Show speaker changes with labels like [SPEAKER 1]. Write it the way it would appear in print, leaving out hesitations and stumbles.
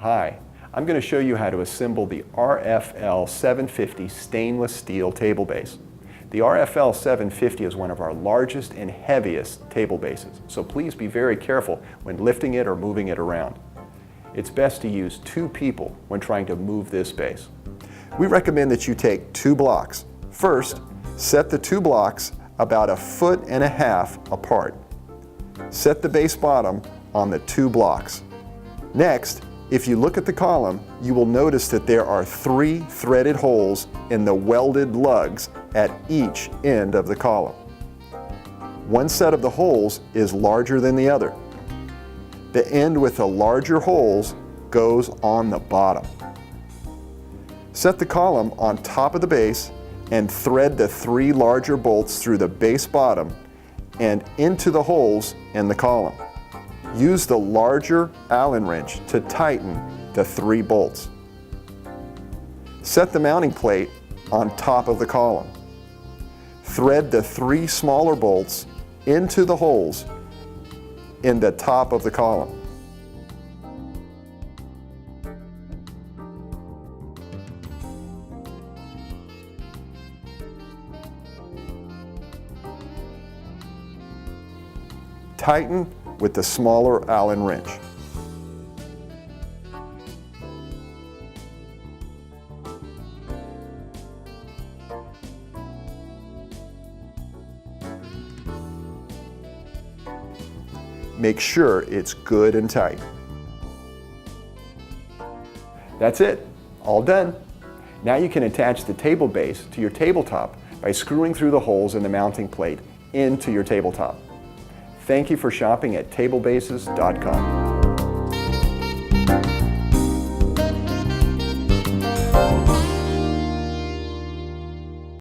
[SPEAKER 1] Hi, I'm going to show you how to assemble the RFL750 stainless steel table base. The RFL750 is one of our largest and heaviest table bases, so please be very careful when lifting it or moving it around. It's best to use 2 people when trying to move this base. We recommend that you take 2 blocks. First, set the 2 blocks about 1.5 feet apart. Set the base bottom on the 2 blocks. Next, if you look at the column, you will notice that there are 3 threaded holes in the welded lugs at each end of the column. One set of the holes is larger than the other. The end with the larger holes goes on the bottom. Set the column on top of the base and thread the 3 larger bolts through the base bottom and into the holes in the column. Use the larger Allen wrench to tighten the 3 bolts. Set the mounting plate on top of the column. Thread the 3 smaller bolts into the holes in the top of the column. Tighten with the smaller Allen wrench. Make sure it's good and tight. That's it, all done. Now you can attach the table base to your tabletop by screwing through the holes in the mounting plate into your tabletop. Thank you for shopping at tablebases.com.